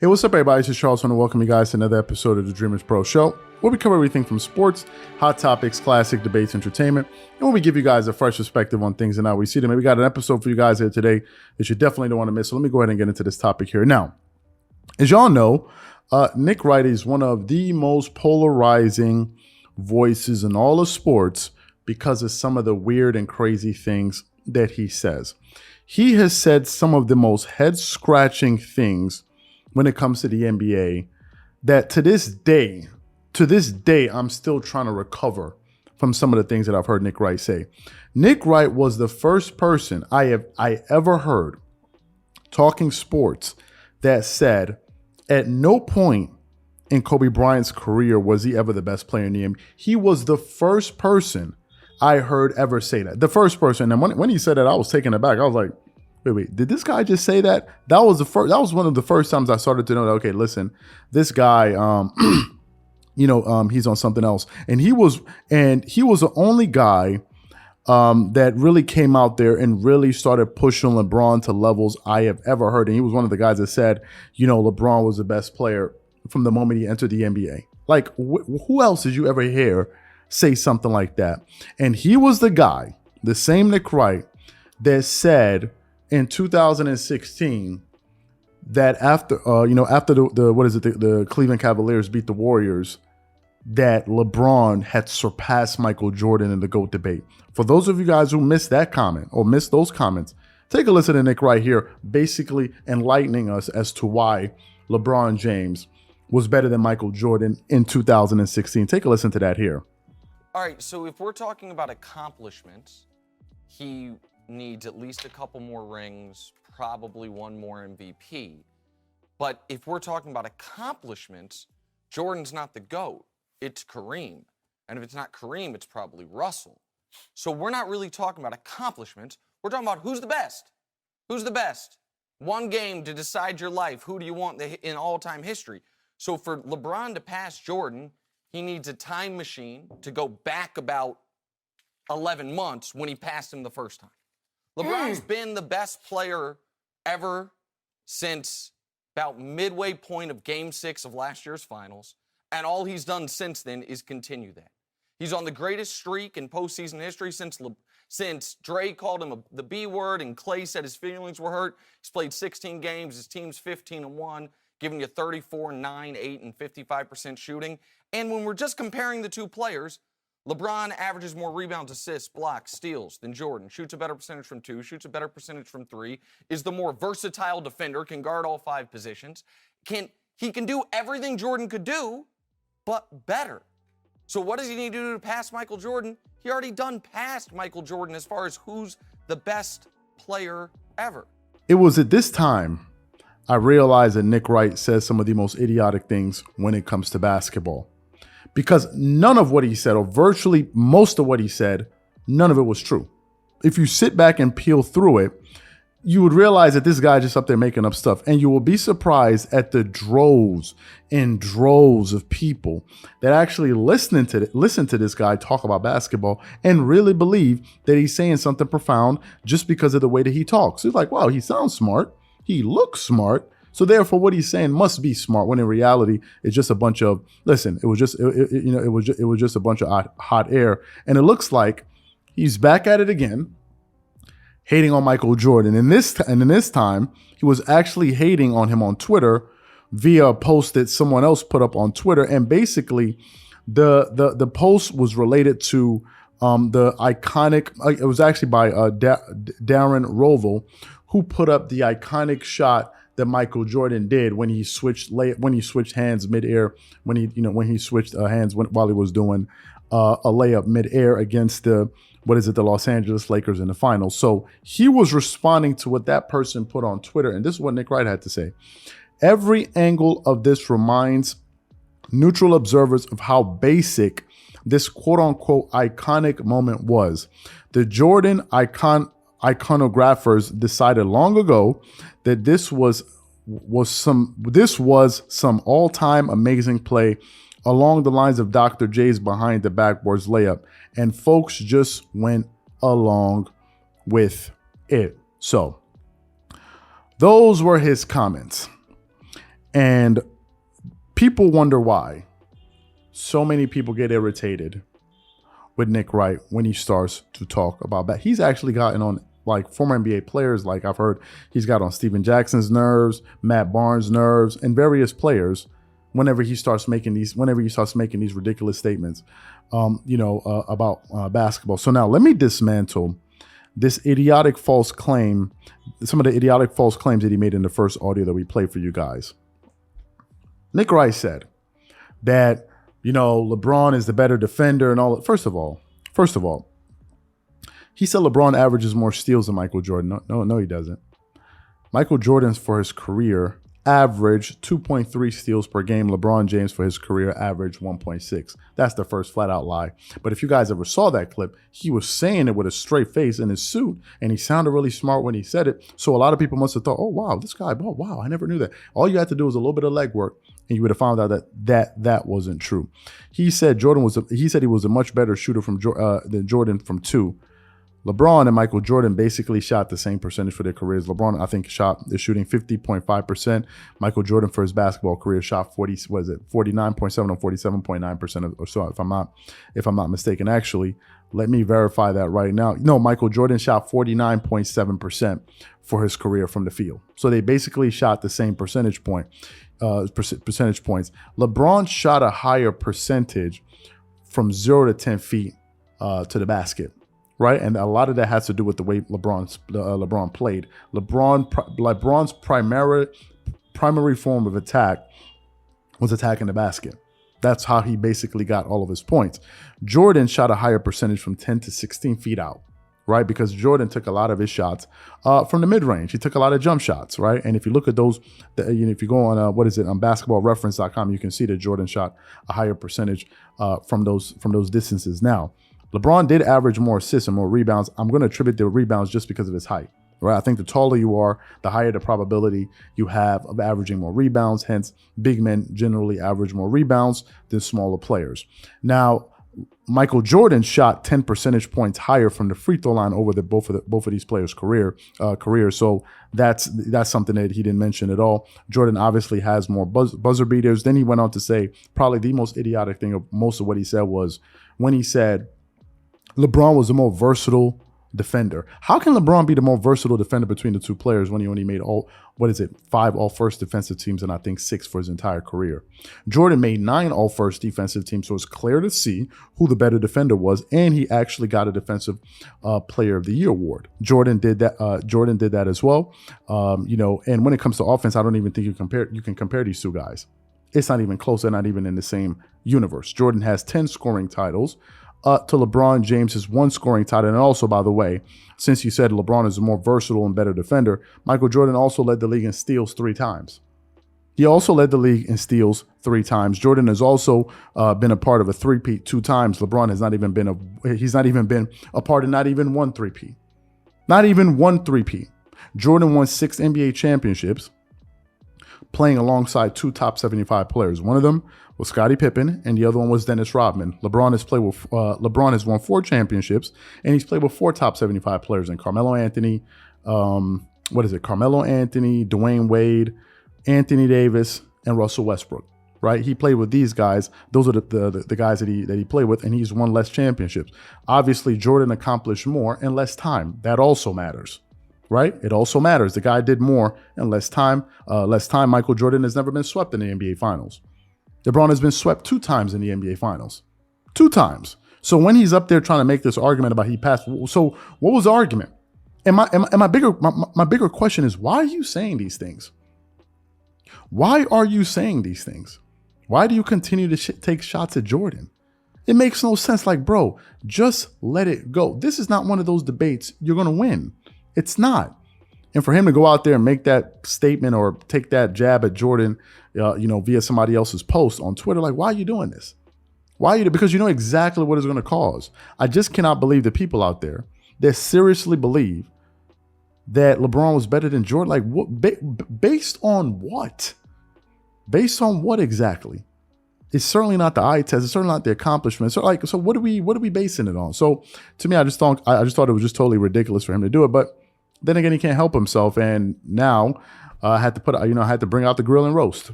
Hey, what's up, everybody? This is Charles. I want to welcome you guys to another episode of the Dreamerspro Show, where we cover everything from sports, hot topics, classic debates, entertainment, and when we give you guys a fresh perspective on things and how we see them. And we got an episode for you guys here today that you definitely don't want to miss. So let me go ahead and get into this topic here. Now, as y'all know, Nick Wright is one of the most polarizing voices in all of sports because of some of the weird and crazy things that he says. He has said some of the most head-scratching things when it comes to the NBA that to this day, I'm still trying to recover from some of the things that I've heard Nick Wright say. Nick Wright was the first person I ever heard talking sports that said at no point in Kobe Bryant's career was he ever the best player in the NBA. He was the first person I heard ever say that. The first person. And when he said that, I was taken aback. I was like, wait, did this guy just say that? That was one of the first times I started to know that, okay, listen, this guy, he's on something else. And he was the only guy that really came out there and really started pushing LeBron to levels I have ever heard. And he was one of the guys that said, LeBron was the best player from the moment he entered the NBA. Like, who else did you ever hear say something like that? And he was the guy, the same Nick Wright, that said in 2016 that after the Cleveland Cavaliers beat the Warriors, that LeBron had surpassed Michael Jordan in the GOAT debate. For those of you guys who missed that comment or missed those comments, take a listen to Nick right here, basically enlightening us as to why LeBron James was better than Michael Jordan in 2016. Take a listen to that here. All right, so if we're talking about accomplishments, he needs at least a couple more rings, probably one more MVP. But if we're talking about accomplishments, Jordan's not the GOAT, it's Kareem. And if it's not Kareem, it's probably Russell. So we're not really talking about accomplishments, we're talking about who's the best. Who's the best? One game to decide your life. Who do you want in all-time history? So for LeBron to pass Jordan, he needs a time machine to go back about 11 months when he passed him the first time. LeBron's been the best player ever since about midway point of Game 6 of last year's finals, and all he's done since then is continue that. He's on the greatest streak in postseason history since Dre called him the B word and Clay said his feelings were hurt. He's played 16 games, his team's 15-1, giving you 34, 9, 8, and 55% shooting. And when we're just comparing the two players, LeBron averages more rebounds, assists, blocks, steals than Jordan, shoots a better percentage from 2, shoots a better percentage from 3, is the more versatile defender, can guard all 5 positions. He can do everything Jordan could do, but better. So what does he need to do to pass Michael Jordan? He already done past Michael Jordan as far as who's the best player ever. It was at this time I realized that Nick Wright says some of the most idiotic things when it comes to basketball. Because none of what he said, or virtually most of what he said, none of it was true. If you sit back and peel through it, you would realize that this guy just up there making up stuff. And you will be surprised at the droves and droves of people that actually listen to this guy talk about basketball and really believe that he's saying something profound just because of the way that he talks. It's like, wow, he sounds smart. He looks smart. So therefore, what he's saying must be smart. When in reality, it's just a bunch of it was just a bunch of hot air. And it looks like he's back at it again, hating on Michael Jordan. And in this time, he was actually hating on him on Twitter via a post that someone else put up on Twitter. And basically, the post was related to the iconic. It was actually by Darren Rovell, who put up the iconic shot that Michael Jordan did when he switched hands midair, when he switched hands while he was doing a layup midair against the Los Angeles Lakers in the finals. So he was responding to what that person put on Twitter, and this is what Nick Wright had to say. Every angle of this reminds neutral observers of how basic this quote-unquote iconic moment was. The Jordan iconographers decided long ago that this was some all-time amazing play along the lines of Dr. J's behind the backboards layup, and folks just went along with it. So those were his comments. And people wonder why so many people get irritated with Nick Wright when he starts to talk about that. He's actually gotten on like former NBA players, like I've heard he's got on Steven Jackson's nerves, Matt Barnes' nerves, and various players whenever he starts making these ridiculous statements, about basketball. So now let me dismantle this idiotic false claim, some of the idiotic false claims that he made in the first audio that we played for you guys. Nick Wright said that, LeBron is the better defender and all that. First of all, he said LeBron averages more steals than Michael Jordan. No, he doesn't. Michael Jordan's for his career averaged 2.3 steals per game. LeBron James for his career averaged 1.6. That's the first flat out lie. But if you guys ever saw that clip, he was saying it with a straight face in his suit, and he sounded really smart when he said it. So a lot of people must have thought, oh, wow, this guy, oh, wow, I never knew that. All you had to do was a little bit of legwork, and you would have found out that wasn't true. He said he was a much better shooter than Jordan from two. LeBron and Michael Jordan basically shot the same percentage for their careers. LeBron, I think, is shooting 50.5%. Michael Jordan for his basketball career shot 49.7 or 47.9% or so, if I'm not mistaken. Actually, let me verify that right now. No, Michael Jordan shot 49.7% for his career from the field. So they basically shot the same percentage points. LeBron shot a higher percentage from 0 to 10 feet to the basket. Right, and a lot of that has to do with the way LeBron played. LeBron's primary form of attack was attacking the basket. That's how he basically got all of his points. Jordan shot a higher percentage from 10 to 16 feet out, right? Because Jordan took a lot of his shots from the mid-range. He took a lot of jump shots, right? And if you look at those, if you go on, on basketballreference.com, you can see that Jordan shot a higher percentage from those distances. Now, LeBron did average more assists and more rebounds. I'm going to attribute the rebounds just because of his height, right? I think the taller you are, the higher the probability you have of averaging more rebounds. Hence, big men generally average more rebounds than smaller players. Now, Michael Jordan shot 10 percentage points higher from the free throw line over both of these players' career. So that's something that he didn't mention at all. Jordan obviously has more buzzer beaters. Then he went on to say probably the most idiotic thing of most of what he said was when he said LeBron was the more versatile defender. How can LeBron be the more versatile defender between the two players when he only made 5 all-first defensive teams and I think 6 for his entire career? Jordan made 9 all-first defensive teams, so it's clear to see who the better defender was, and he actually got a Defensive Player of the Year award. Jordan did that as well. And when it comes to offense, I don't even think you can compare these two guys. It's not even close. They're not even in the same universe. Jordan has 10 scoring titles. To LeBron James's 1 scoring title. And also, by the way, since you said LeBron is a more versatile and better defender, Michael Jordan also led the league in steals 3 times. He also led the league in steals 3 times. Jordan has also been a part of a three-peat 2 times. LeBron has not even been a part of not even one three-peat. Not even one three-peat. Jordan won 6 NBA championships playing alongside 2 top 75 players. One of them was Scottie Pippen, and the other one was Dennis Rodman. LeBron has won 4 championships, and he's played with 4 top 75 players in Carmelo Anthony, Dwayne Wade, Anthony Davis, and Russell Westbrook. Right? He played with these guys. Those are the guys that he played with, and he's won less championships. Obviously, Jordan accomplished more in less time. That also matters. Right? It also matters. The guy did more in less time. Michael Jordan has never been swept in the NBA Finals. LeBron has been swept 2 times in the NBA Finals. 2 times. So when he's up there trying to make this argument about he passed, so what was the argument? And my bigger question is, why are you saying these things? Why are you saying these things? Why do you continue to take shots at Jordan? It makes no sense. Like, bro, just let it go. This is not one of those debates you're going to win. It's not. And for him to go out there and make that statement or take that jab at Jordan, via somebody else's post on Twitter, like, why are you doing this? Because you know exactly what it's going to cause. I just cannot believe the people out there that seriously believe that LeBron was better than Jordan. Like, what? Based on what? Based on what exactly? It's certainly not the eye test. It's certainly not the accomplishments. So what are we basing it on? So to me, I just thought it was just totally ridiculous for him to do it. But then again, he can't help himself. And now I had to bring out the grill and roast.